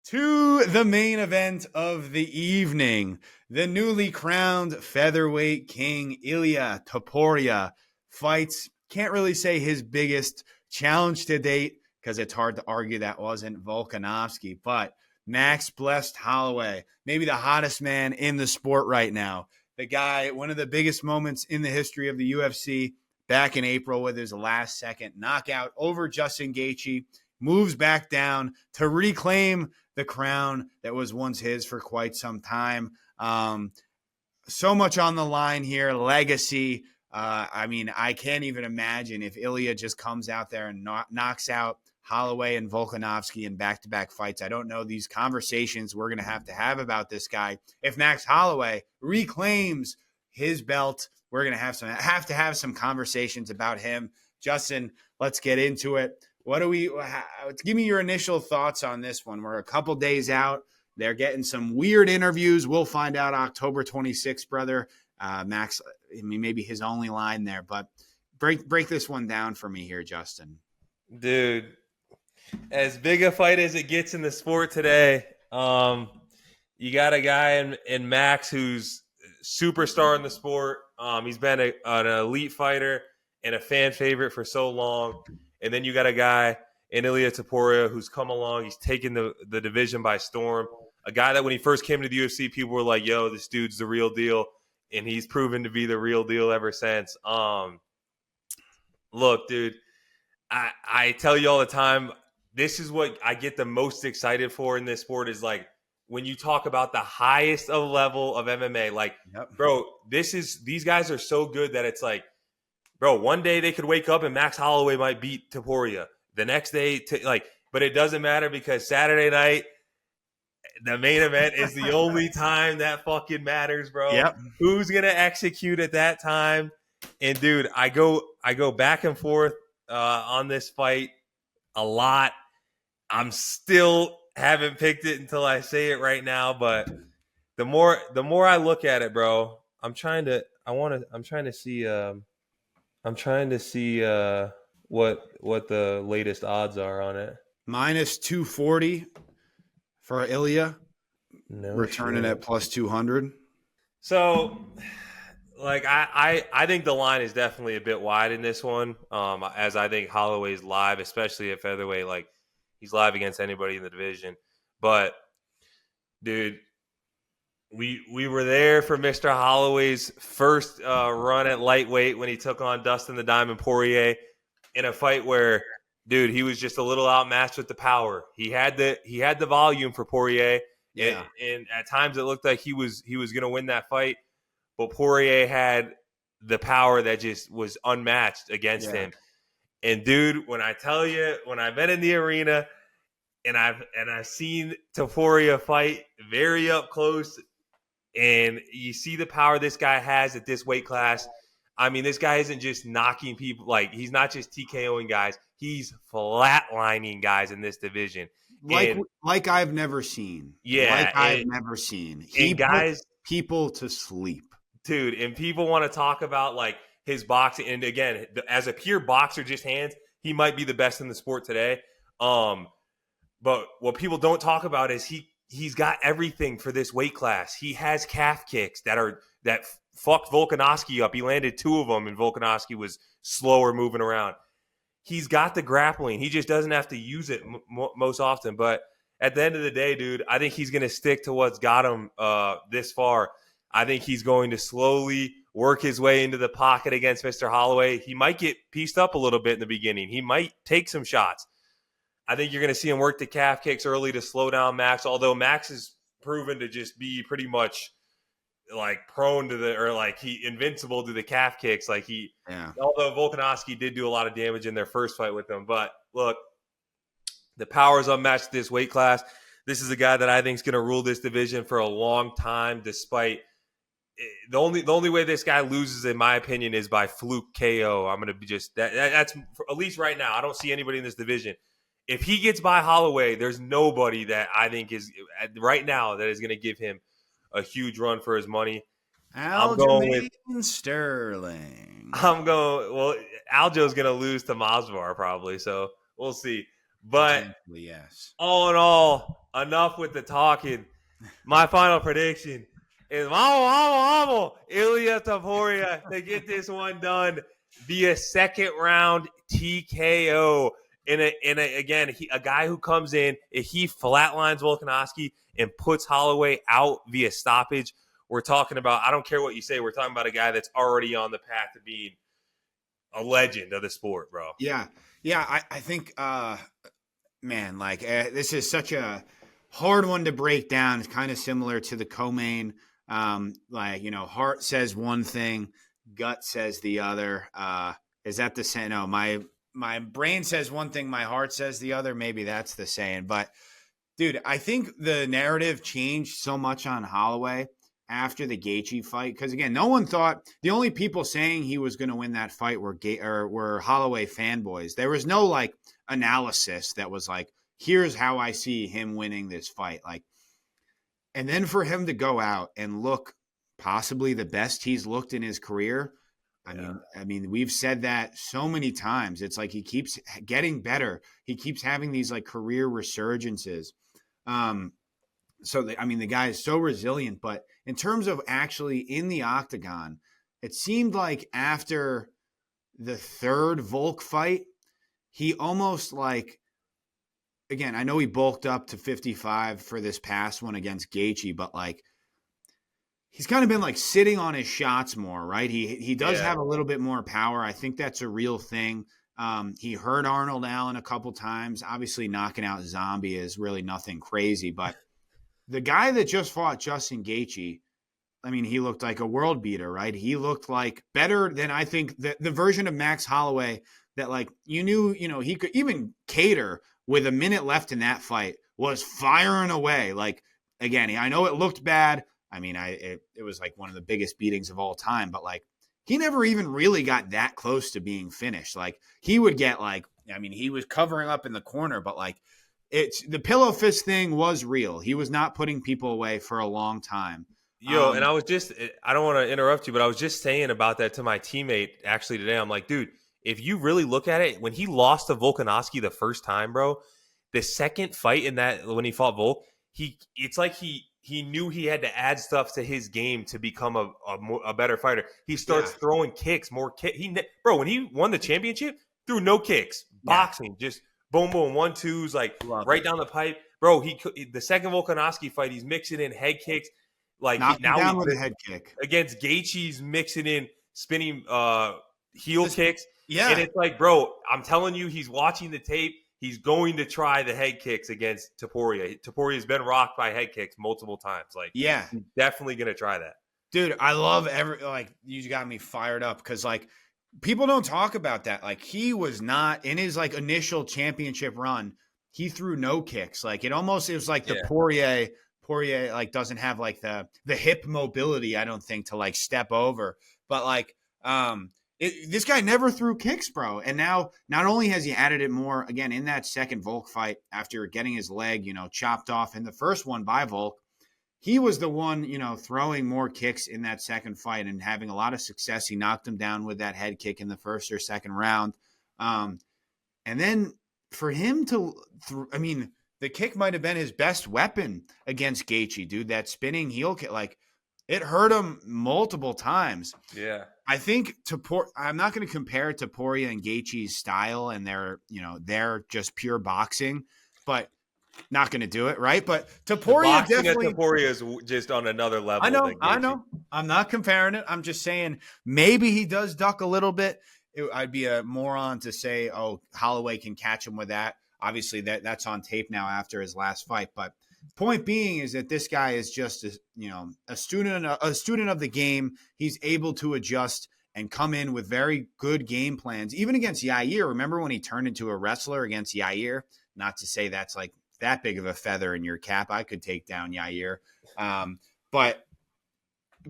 To the main event of the evening, the newly crowned featherweight king Ilia Topuria fights. Can't really say his biggest challenge to date because it's hard to argue that wasn't Volkanovski, but Max Blessed Holloway, maybe the hottest man in the sport right now. The guy, one of the biggest moments in the history of the UFC back in April with his last second knockout over Justin Gaethje, moves back down to reclaim the crown that was once his for quite some time. So much on the line here, legacy. I can't even imagine if Ilia just comes out there and knocks out Holloway and Volkanovski in back-to-back fights. I don't know these conversations we're going to have about this guy. If Max Holloway reclaims his belt, we're going to have to have some conversations about him. Justin, let's get into it. Give me your initial thoughts on this one. We're a couple days out. They're getting some weird interviews. We'll find out October 26th, brother. Max, maybe his only line there, but break this one down for me here, Justin. Dude, as big a fight as it gets in the sport today, you got a guy in Max who's superstar in the sport. He's been an elite fighter and a fan favorite for so long. And then you got a guy in Ilia Topuria who's come along. He's taken the division by storm. A guy that when he first came to the UFC, people were like, yo, this dude's the real deal. And he's proven to be the real deal ever since. Look, dude, I tell you all the time, this is what I get the most excited for in this sport is like when you talk about the highest of level of MMA, like, bro, these guys are so good that it's like, bro, one day they could wake up and Max Holloway might beat Topuria. The next day, but it doesn't matter because Saturday night, the main event is the only time that fucking matters, bro. Yep. Who's gonna execute at that time? And dude, I go back and forth on this fight a lot. I'm still haven't picked it until I say it right now, but the more I look at it, bro, I'm trying to see what the latest odds are on it. Minus 240 for Ilia. No returning shit. at plus 200. So, like, I think the line is definitely a bit wide in this one, as I think Holloway's live, especially at featherweight. Like, he's live against anybody in the division. But, dude, we were there for Mr. Holloway's first run at lightweight when he took on Dustin the Diamond Poirier in a fight where, dude, he was just a little outmatched with the power. He had the volume for Poirier, and at times it looked like he was going to win that fight, but Poirier had the power that just was unmatched against him. And dude, when I tell you, when I've been in the arena and I've seen Topuria fight very up close, and you see the power this guy has at this weight class. I mean, this guy isn't just knocking people. Like, he's not just TKOing guys. He's flatlining guys in this division. Like I've never seen. Yeah. I've never seen. He puts people to sleep. Dude, and people want to talk about, like, his boxing. And, again, as a pure boxer, just hands, he might be the best in the sport today. But what people don't talk about is he's got everything for this weight class. He has calf kicks that fucked Volkanovski up. He landed 2 of them, and Volkanovski was slower moving around. He's got the grappling. He just doesn't have to use it most often. But at the end of the day, dude, I think he's going to stick to what's got him this far. I think he's going to slowly work his way into the pocket against Mr. Holloway. He might get pieced up a little bit in the beginning. He might take some shots. I think you're going to see him work the calf kicks early to slow down Max, although Max is proven to just be pretty much like prone to invincible to the calf kicks. Although Volkanovski did do a lot of damage in their first fight with him. But look, the power is unmatched at this weight class. This is a guy that I think is going to rule this division for a long time, despite the only way this guy loses, in my opinion, is by fluke KO. I'm going to be that's at least right now. I don't see anybody in this division. If he gets by Holloway, there's nobody that I think is right now that is going to give him a huge run for his money. Aljamain Sterling. Aljo's going to lose to Masvidal probably, so we'll see. But Potentially, yes. all in all, enough with the talking. My final prediction is Mamo Ilia Topuria to get this one done via second round TKO. A guy who comes in, if he flatlines Volkanovski and puts Holloway out via stoppage, we're talking about, I don't care what you say, we're talking about a guy that's already on the path to being a legend of the sport, bro. Yeah. Yeah. I think, man, like this is such a hard one to break down. It's kind of similar to the co-main. Like, heart says one thing, gut says the other. Is that the same? No, my brain says one thing, my heart says the other. Maybe that's the saying. But dude, I think the narrative changed so much on Holloway after the Gaethje fight because again, no one thought the only people saying he was going to win that fight were Holloway fanboys. There was no like analysis that was like, here's how I see him winning this fight. Like, and then for him to go out and look possibly the best he's looked in his career. I mean, we've said that so many times. It's like he keeps getting better. He keeps having these like career resurgences. The guy is so resilient, but in terms of actually in the octagon, it seemed like after the third Volk fight, he almost like, again, I know he bulked up to 55 for this past one against Gaethje, but like he's kind of been like sitting on his shots more, right? He does have a little bit more power. I think that's a real thing. He hurt Arnold Allen a couple times. Obviously, knocking out Zombie is really nothing crazy, but the guy that just fought Justin Gaethje, I mean, he looked like a world beater, right? He looked like better than I think the version of Max Holloway that like you knew, he could even Cater with a minute left in that fight was firing away. Like, again, I know it looked bad. I mean, it was like one of the biggest beatings of all time, but like he never even really got that close to being finished. Like he would get like, I mean, he was covering up in the corner, but like it's the pillow fist thing was real. He was not putting people away for a long time. And I don't want to interrupt you, but I was just saying about that to my teammate actually today. I'm like, dude, if you really look at it, when he lost to Volkanovski the first time, bro, the second fight in that, when he fought Volk, it's like he knew he had to add stuff to his game to become a better fighter. He starts throwing kicks, more kick. Bro, when he won the championship, threw no kicks, boxing, just boom, boom, 1-2s, like down the pipe. Bro, the second Volkanovski fight, he's mixing in head kicks. Like down with a head kick against Gaethje, he's mixing in spinning heel kicks. Yeah, and it's like, bro, I'm telling you, he's watching the tape. He's going to try the head kicks against Topuria. Topuria's been rocked by head kicks multiple times. Like, he's definitely going to try that. Dude, I love you got me fired up because like people don't talk about that. Like he was not in his like initial championship run. He threw no kicks. Like it was like the Poirier like doesn't have like the hip mobility, I don't think, to like step over. But like this guy never threw kicks, bro. And now not only has he added it more, again, in that second Volk fight after getting his leg, chopped off in the first one by Volk, he was the one, throwing more kicks in that second fight and having a lot of success. He knocked him down with that head kick in the first or second round. And then for him the kick might have been his best weapon against Gaethje, dude. That spinning heel kick, like it hurt him multiple times. Yeah. I think I'm not going to compare Topuria and Gaethje's style and they're just pure boxing, but not going to do it, right? But Topuria definitely. Topuria is just on another level. I know. I'm not comparing it. I'm just saying maybe he does duck a little bit. I'd be a moron to say, oh, Holloway can catch him with that. Obviously, that's on tape now after his last fight. But point being is that this guy is just a student of the game. He's able to adjust and come in with very good game plans, even against Yair. Remember when he turned into a wrestler against Yair? Not to say that's like that big of a feather in your cap. I could take down Yair, but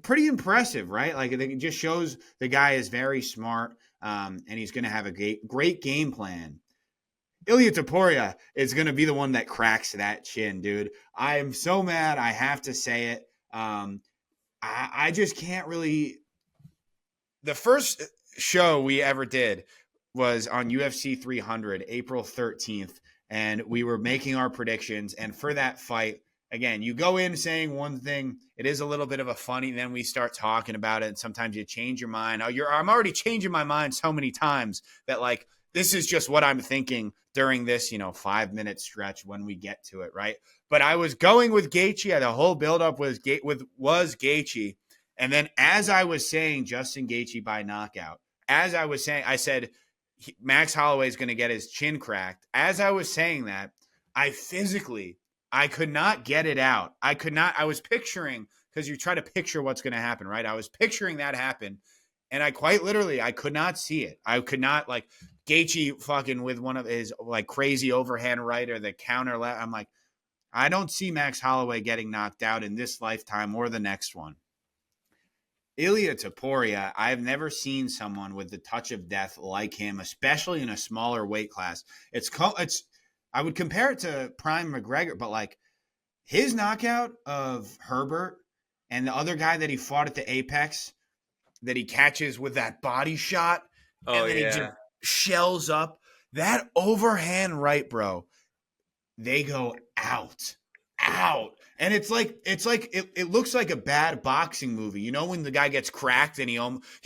pretty impressive, right? Like it just shows the guy is very smart, and he's going to have a great game plan. Ilia Topuria is going to be the one that cracks that chin, dude. I am so mad. I have to say it. I just can't really. The first show we ever did was on UFC 300, April 13th. and we were making our predictions. And for that fight, again, you go in saying one thing, it is a little bit of a funny, then we start talking about it, and sometimes you change your mind. I'm already changing my mind so many times that like this is just what I'm thinking during this, 5-minute stretch when we get to it, right? But I was going with Gaethje. The whole buildup was Gaethje. And then as I was saying Justin Gaethje by knockout, as I was saying, I said Max Holloway is going to get his chin cracked. As I was saying that, I could not get it out. I was picturing, because you try to picture what's going to happen, right? I was picturing that happen. And I quite literally, I could not see it. I could not, like, Gaethje fucking with one of his like crazy overhand right or the counter left. I'm like, I don't see Max Holloway getting knocked out in this lifetime or the next one. Ilia Topuria, I've never seen someone with the touch of death like him, especially in a smaller weight class. I would compare it to Prime McGregor, but like his knockout of Herbert and the other guy that he fought at the Apex that he catches with that body shot, and then he just shells up that overhand right, bro. They go out. And it looks like a bad boxing movie. When the guy gets cracked and he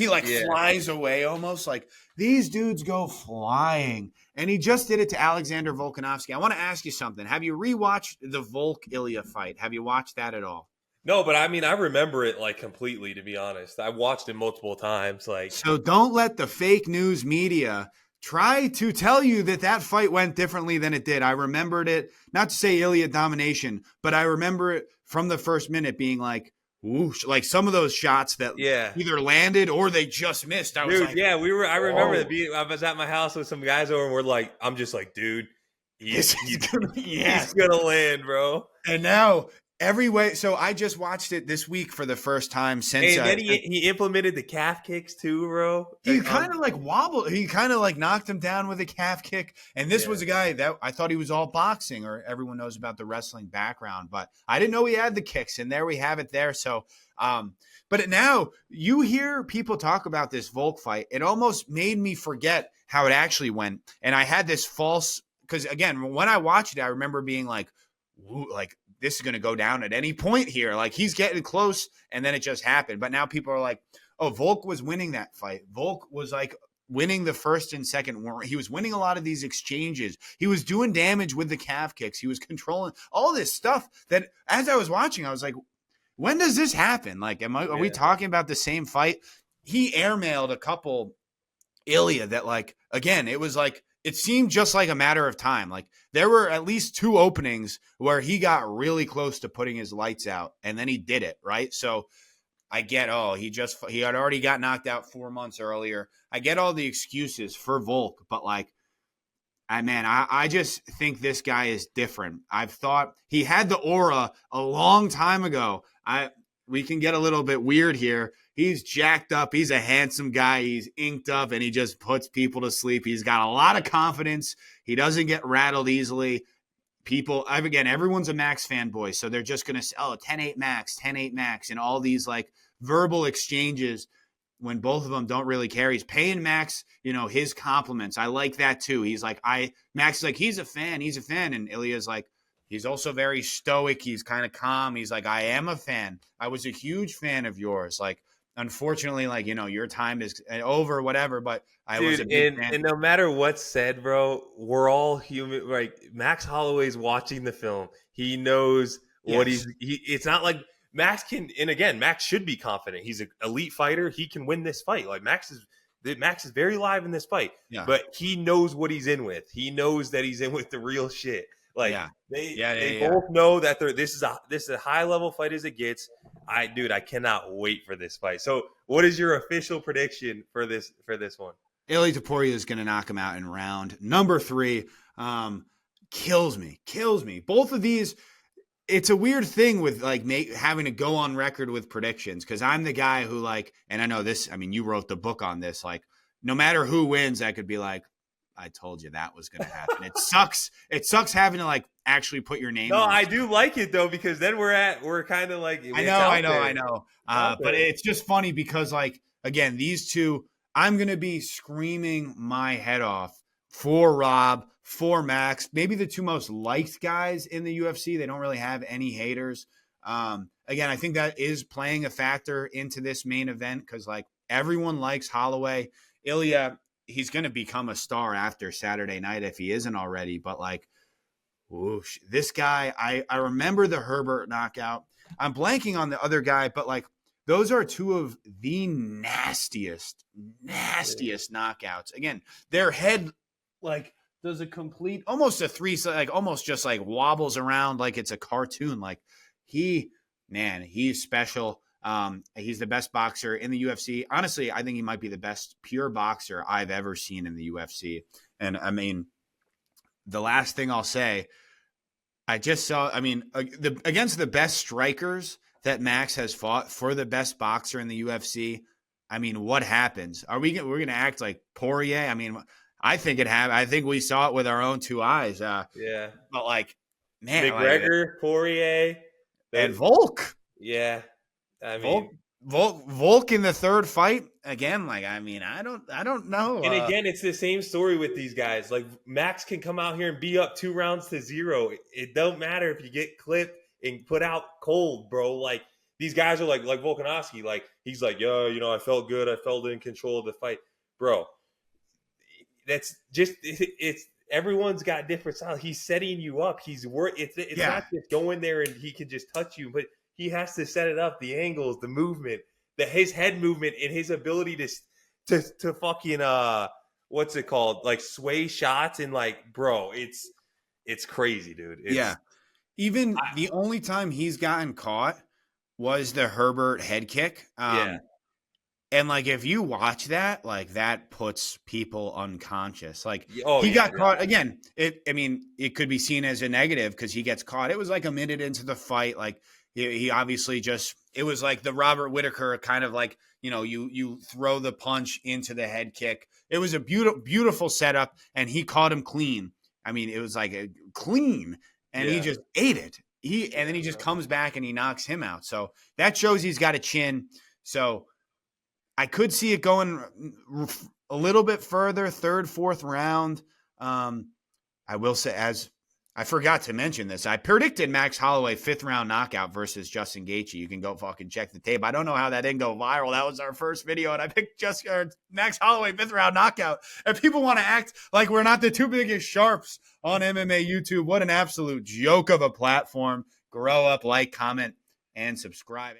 flies away almost. Like these dudes go flying. And he just did it to Alexander Volkanovski. I want to ask you something. Have you rewatched the Volk-Ilya fight? Have you watched that at all? No, but I mean, I remember it like completely, to be honest. I watched it multiple times. So don't let the fake news media try to tell you that fight went differently than it did. I remembered it, not to say Ilya domination, but I remember it from the first minute being like, whoosh, like some of those shots that either landed or they just missed. I was at my house with some guys over, and we're like, I'm just like, dude, he's gonna land, bro. And now every way. So I just watched it this week for the first time since. And then he implemented the calf kicks too, bro. He kind of like wobbled. He kind of like knocked him down with a calf kick. And this was a guy that I thought he was all boxing, or everyone knows about the wrestling background, but I didn't know he had the kicks. And there we have it there. So, but now you hear people talk about this Volk fight. It almost made me forget how it actually went. And I had this false, because again, when I watched it, I remember being like, woo, like, this is going to go down at any point here. Like he's getting close, and then it just happened. But now people are like, oh, Volk was winning that fight. Volk was like winning the first and second. He was winning a lot of these exchanges. He was doing damage with the calf kicks. He was controlling all this stuff that as I was watching, I was like, when does this happen? Like, are we talking about the same fight? He airmailed a couple Ilya that like, again, it was like, it seemed just like a matter of time. Like there were at least 2 openings where he got really close to putting his lights out, and then he did it, right? So I get, he had already got knocked out 4 months earlier. I get all the excuses for Volk, but like, I just think this guy is different. I've thought he had the aura a long time ago. We can get a little bit weird here. He's jacked up. He's a handsome guy. He's inked up, and he just puts people to sleep. He's got a lot of confidence. He doesn't get rattled easily. Everyone's a Max fanboy, so they're just going to say, 10-8 Max, 10-8 Max, and all these like verbal exchanges when both of them don't really care. He's paying Max, his compliments. I like that too. He's like, Max is like, he's a fan. And Ilya's like, he's also very stoic. He's kind of calm. He's like, I am a fan. I was a huge fan of yours. Like, unfortunately, like, your time is over, whatever, but I was a big fan. And no matter what's said, bro, we're all human. Like, Max Holloway's watching the film. He knows what it's not like Max can, and again, Max should be confident. He's an elite fighter. He can win this fight. Like, Max is very live in this fight, but he knows what he's in with. He knows that he's in with the real shit. Like they both know that this is a high level fight as it gets. I cannot wait for this fight. So, what is your official prediction for this one? Ilia Topuria is going to knock him out in round number 3. Kills me. Both of these. It's a weird thing with like having to go on record with predictions, because I'm the guy who like, and I know this. I mean, you wrote the book on this. Like, no matter who wins, I could be like, I told you that was going to happen. It sucks. It sucks having to like actually put your name. No, I do like it though, because then we're kind of like, I know. But it's just funny because like, again, these two, I'm going to be screaming my head off for Rob, for Max. Maybe the two most liked guys in the UFC. They don't really have any haters. Again, I think that is playing a factor into this main event because, like, everyone likes Holloway. Ilia, he's going to become a star after Saturday night if he isn't already. But, like, whoosh, this guy, I remember the Herbert knockout. I'm blanking on the other guy, but, like, those are two of the nastiest knockouts. Again, their head, like, does a complete, almost a three, like, almost just, like, wobbles around like it's a cartoon. Like, he's special. He's the best boxer in the UFC. Honestly, I think he might be the best pure boxer I've ever seen in the UFC. And, I mean, the last thing I'll say, I just saw, I mean, against the best strikers that Max has fought for the best boxer in the UFC, I mean, what happens? We're going to act like Poirier? I mean, I think it happened. I think we saw it with our own two eyes. Yeah. But, like, man. McGregor, like, Poirier. And Volk. Yeah. I mean, Volk in the third fight again. Like, I mean, I don't know. And again, it's the same story with these guys. Like, Max can come out here and be up 2-0. It don't matter if you get clipped and put out cold, bro. Like, these guys are like Volkanovski. Like, he's like, yeah, you know, I felt good. I felt in control of the fight, bro. That's just it's. Everyone's got different styles. He's setting you up. It's not just going there and he can just touch you, but he has to set it up, the angles, the movement, his head movement, and his ability to fucking what's it called? Like, sway shots, and, like, bro, it's crazy, dude. Even the only time he's gotten caught was the Herbert head kick. And, like, if you watch that, like, that puts people unconscious. Like, he got caught again. It could be seen as a negative because he gets caught. It was like a minute into the fight. Like, he obviously it was like the Robert Whittaker kind of, like, you know, you throw the punch into the head kick. It was a beautiful setup, and he caught him clean. I mean, it was like a clean, and he just ate it. And then he just comes back and he knocks him out. So that shows he's got a chin. So I could see it going a little bit further, third, fourth round. I will say, as I forgot to mention this, I predicted Max Holloway 5th round knockout versus Justin Gaethje. You can go fucking check the tape. I don't know how that didn't go viral. That was our first video, and I picked Max Holloway 5th round knockout. And people want to act like we're not the two biggest sharps on MMA YouTube. What an absolute joke of a platform. Grow up, like, comment, and subscribe.